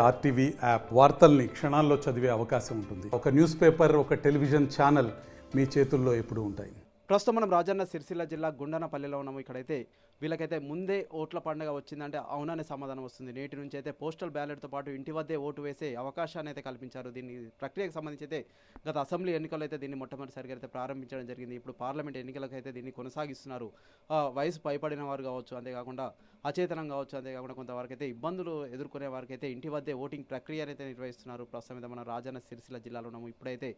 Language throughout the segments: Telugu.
ఆర్టీవీ యాప్ వార్తల్ని క్షణాల్లో చదివే అవకాశం ఉంటుంది. ఒక న్యూస్ పేపర్, ఒక టెలివిజన్ ఛానల్ మీ చేతుల్లో ఎప్పుడూ ఉంటాయి. ప్రస్తుతం మనం రాజన్న సిరిసిల్ల జిల్లా గుండనపల్లిలో ఉన్నాము. ఇక్కడైతే వీళ్ళకైతే ముందే ఓట్ల పండుగ వచ్చిందంటే అవుననే సమాధానం వస్తుంది. నేటి నుంచి అయితే పోస్టల్ బ్యాలెట్తో పాటు ఇంటి వద్దే ఓటు వేసే అవకాశాన్ని అయితే కల్పించారు. దీన్ని ప్రక్రియకు సంబంధించి అయితే గత అసెంబ్లీ ఎన్నికలు అయితే దీన్ని మొట్టమొదటిసారిగా అయితే ప్రారంభించడం జరిగింది. ఇప్పుడు పార్లమెంట్ ఎన్నికలకు అయితే దీన్ని కొనసాగిస్తున్నారు. వయసు పైపడిన వారు కావచ్చు, అంతేకాకుండా అచేతనం కావచ్చు, అంతేకాకుండా కొంతవరకు అయితే ఇబ్బందులు ఎదుర్కొనే వారికి అయితే ఇంటి వద్దే ఓటింగ్ ప్రక్రియ అయితే నిర్వహిస్తున్నారు. ప్రస్తుతం అయితే మనం రాజన్న సిరిసిల్ల జిల్లాలో ఉన్నాము. ఇప్పుడైతే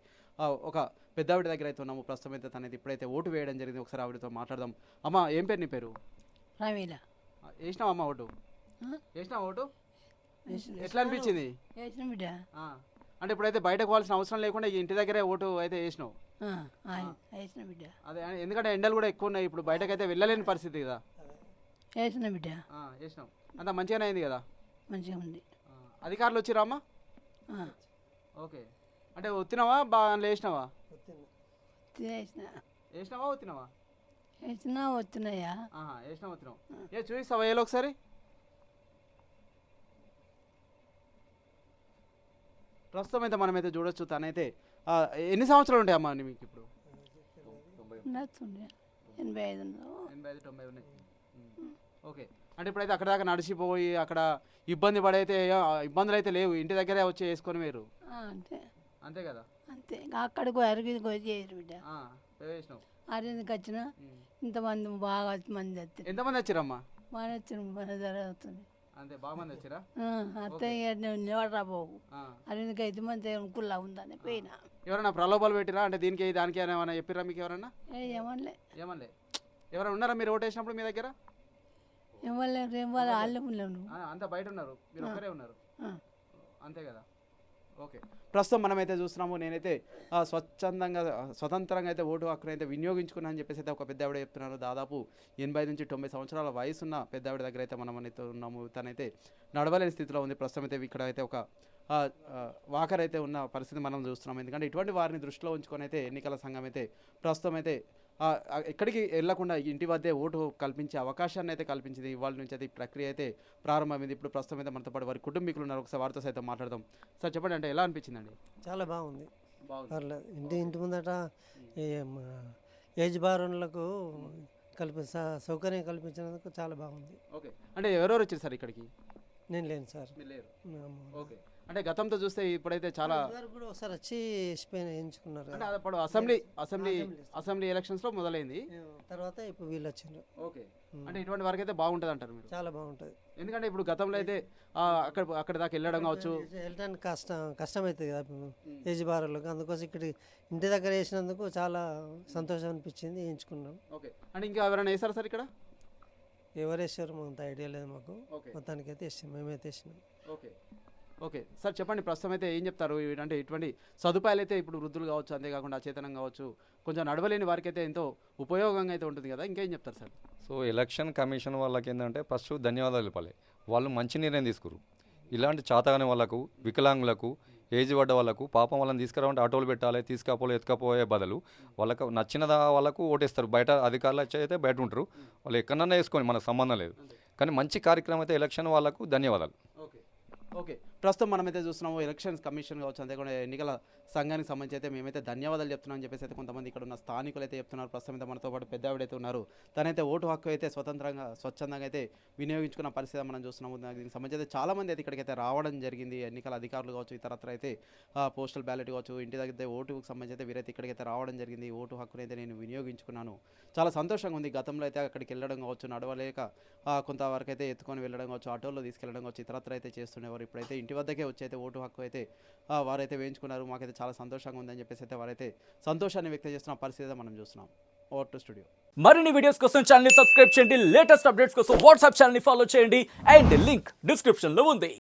ఒక పెద్దావిడ దగ్గర అయితే ఉన్నాము. ప్రస్తుతం అయితే తనైతే ఇప్పుడైతే ఓటు వేయడం జరిగింది. ఒకసారి ఆవిడతో మాట్లాడదాం. అమ్మ, ఏం పేరు నీ పేరు? రమీల. వేసినావు అమ్మ ఓటు? వేసినావు ఓటు? ఎట్లా అనిపించింది? బిడ్డ. అంటే ఇప్పుడైతే బయటకు పోవాల్సిన అవసరం లేకుండా ఈ ఇంటి దగ్గరే ఓటు అయితే వేసినావు? బిడ్డ. అదే, ఎందుకంటే ఎండలు కూడా ఎక్కువ ఉన్నాయి. ఇప్పుడు బయటకైతే వెళ్ళలేని పరిస్థితి కదా. వేసిన బిడ్డ. వేసినావు, అంత మంచిగానే అయింది కదా? మంచిగా ఉంది. అధికారులు వచ్చిరా అమ్మ? ఓకే. అంటే వచ్చినావా బాగా వేసినావా? వేసినావా వచ్చినావా? వేసినా వస్తున్నాయా? వేసినా వచ్చినావు. ఏ చూపిస్తావా ఏలో ఒకసారి? ప్రస్తుతం అయితే మనమైతే చూడొచ్చు. తనైతే ఎన్ని సంవత్సరాలు ఉంటాయి అమ్మా మీకు ఇప్పుడు? 85 90 ఉన్నాయి. ఓకే. అంటే ఇప్పుడైతే అక్కడ దాకా నడిచిపోయి అక్కడ ఇబ్బందులు అయితే లేవు, ఇంటి దగ్గరే వచ్చి వేసుకొని మీరు? అంతే అంతే కదా? అంతే. అక్కడికి అరిగికి వచ్చేసారు బిడ్డ. వేసినావు. అరిగికి వచ్చిన ఇంతమంది బాగా మంది వస్తారు. ఎంతమంది వచ్చారమ్మా? బాగా వచ్చారు, బాగా జరుగుతుంది. అంతే, బాగా మంది వచ్చారా? అత్తయ్య నిలబడరాబోవు. అరిగికి అయితే మంది అనుకుల్లా ఉందని పోయినా. ఎవరైనా ప్రలోభాలు పెట్టిరా? అంటే దీనికి దానికి ఏమైనా చెప్పిరా మీకు ఎవరన్నా? ఏమనలే. ఎవరైనా ఉన్నారా మీరు ఓటు వేసినప్పుడు మీ దగ్గర? వాళ్ళే ఉన్నాను. అంతా బయట ఉన్నారు, మీరు ఒక్కరే ఉన్నారు. అంతే కదా? ఓకే. ప్రస్తుతం మనమైతే చూస్తున్నాము. నేనైతే స్వతంత్రంగా అయితే ఓటు హక్కును అయితే వినియోగించుకున్నా అని చెప్పేసి అయితే ఒక పెద్ద ఆవిడ చెప్తున్నారు. దాదాపు 80 నుంచి 90 సంవత్సరాల వయసున్న పెద్ద ఆవిడ దగ్గర అయితే మనం అయితే ఉన్నాము. తనైతే నడవలేని స్థితిలో ఉంది. ప్రస్తుతం అయితే ఇక్కడ అయితే ఒక వాకర్ అయితే ఉన్న పరిస్థితి మనం చూస్తున్నాం. ఎందుకంటే ఇటువంటి వారిని దృష్టిలో ఉంచుకొని అయితే ఎన్నికల సంఘం అయితే ప్రస్తుతం అయితే ఎక్కడికి వెళ్లకుండా ఇంటి వద్దే ఓటు కల్పించే అవకాశాన్ని అయితే కల్పించింది. ఇవాళ నుంచి అయితే ఈ ప్రక్రియ అయితే ప్రారంభమైంది. ఇప్పుడు ప్రస్తుతం అయితే మనతో పాటు వారి కుటుంబీకులు ఉన్నారు. ఒకసారి వారితో సైతం మాట్లాడదాం. సార్ చెప్పండి, అంటే ఎలా అనిపించిందండి? చాలా బాగుంది. ఇంటి ముందట ఏజ్ బారులకు సౌకర్యం కల్పించినందుకు చాలా బాగుంది. ఓకే. అంటే ఎవరెవరు వచ్చారు సార్ ఇక్కడికి? నేను లేను సార్. ఓకే. అంటే గతంతో చూస్తే ఇప్పుడైతే చాలా కూడా ఒకసారి వచ్చి ఎంచుకున్నారు. అంటే అప్పుడు అసెంబ్లీ ఎలక్షన్స్ లో మొదలైంది, తర్వాత ఇప్పుడు వీళ్ళు వచ్చిండ్రు. ఓకే. అంటే ఇటువంటి వరకు అయితే బాగుంటుంది అంటారు మీరు? చాలా బాగుంటుంది. ఎందుకంటే ఇప్పుడు గతంలో అయితే అక్కడ దాకా వెళ్ళడం కావచ్చు, వెళ్ళడానికి కష్టమవుతుంది కదా ఏజ్ బారులకు. అందుకోసం ఇక్కడ ఇంటి దగ్గర వేసినందుకు చాలా సంతోషం అనిపించింది, ఎంచుకున్నాం. ఓకే. అంటే ఇంకా ఎవరైనా వేసారు సార్ ఇక్కడ? ఎవరు వేసారు అంత ఐడియా లేదు మాకు. మొత్తానికి అయితే వేసాం, మేమైతే వేసినాం. ఓకే. ఓకే సార్, చెప్పండి. ప్రస్తుతం అయితే ఏం చెప్తారు? అంటే ఇటువంటి సదుపాయాలు అయితే ఇప్పుడు వృద్ధులు కావచ్చు, అంతేకాకుండా అచేతనం కావచ్చు, కొంచెం నడవలేని వారికి అయితే ఎంతో ఉపయోగంగా అయితే ఉంటుంది కదా, ఇంకేం చెప్తారు సార్? సో ఎలక్షన్ కమిషన్ వాళ్ళకి ఏంటంటే ఫస్ట్ ధన్యవాదాలు చెప్పాలి. వాళ్ళు మంచి నిర్ణయం తీసుకురు. ఇలాంటి చాతగానే వాళ్ళకు, వికలాంగులకు, ఏజ్ పడ్డ వాళ్ళకు పాపం వాళ్ళని తీసుకురావంటే ఆటోలు పెట్టాలి, ఎత్తుకపోయే బదులు వాళ్ళకు నచ్చిన వాళ్ళకు ఓటేస్తారు. బయట అధికారులు అయితే బయట ఉంటారు, వాళ్ళు ఎక్కడన్నా వేసుకొని మనకు సంబంధం లేదు. కానీ మంచి కార్యక్రమం అయితే ఎలక్షన్ వాళ్ళకు ధన్యవాదాలు. ఓకే. ప్రస్తుతం మనమైతే చూస్తున్నాము ఎలక్షన్స్ కమిషన్ కావచ్చు, అంతేకాకుండా ఎన్నికల సంఘానికి సంబంధించి అయితే మేమైతే ధన్యవాదాలు చెప్తున్నామని చెప్పేసి అయితే కొంతమంది ఇక్కడ ఉన్న స్థానికులు అయితే చెప్తున్నారు. ప్రస్తుతం అయితే మనతో పాటు పెద్ద ఆవిడైతే ఉన్నారు. తనైతే ఓటు హక్కు అయితే స్వచ్ఛందంగా అయితే వినియోగించుకున్న పరిస్థితి మనం చూస్తున్నాము. దీనికి సంబంధించి అయితే చాలామంది అయితే ఇక్కడికైతే రావడం జరిగింది. ఎన్నికల అధికారులు కావచ్చు, ఇతరత్ర అయితే పోస్టల్ బ్యాలెట్ కావచ్చు, ఇంటి దగ్గర ఓటుకు సంబంధించి అయితే వీరైతే ఇక్కడికైతే రావడం జరిగింది. ఓటు హక్కును అయితే నేను వినియోగించుకున్నాను, చాలా సంతోషంగా ఉంది. గతంలో అయితే అక్కడికి వెళ్ళడం కావచ్చు, నడవలేక కొంతవరకు అయితే ఎత్తుకొని వెళ్ళడం కావచ్చు, ఆటోలో తీసుకెళ్ళడం కావచ్చు, ఇతరత్ర అయితే చేస్తుండేవారు. ఇప్పుడైతే ఇంటి వద్దకే వచ్చి అయితే ఓటు హక్కు అయితే వారైతే వేయించుకున్నారు. మాకైతే చాలా సంతోషంగా ఉందని చెప్పేసి అయితే వారైతే సంతోషాన్ని వ్యక్తం చేస్తున్న పరిస్థితి మనం చూస్తున్నాం. Over to studio. మరిన్ని వీడియోస్ కోసం ఛానల్ ని సబ్స్క్రైబ్ చేయండి, లేటెస్ట్ అప్డేట్స్ కోసం వాట్సాప్ ఛానల్ ని ఫాలో చేయండి, అండ్ లింక్ డిస్క్రిప్షన్ లో ఉంది.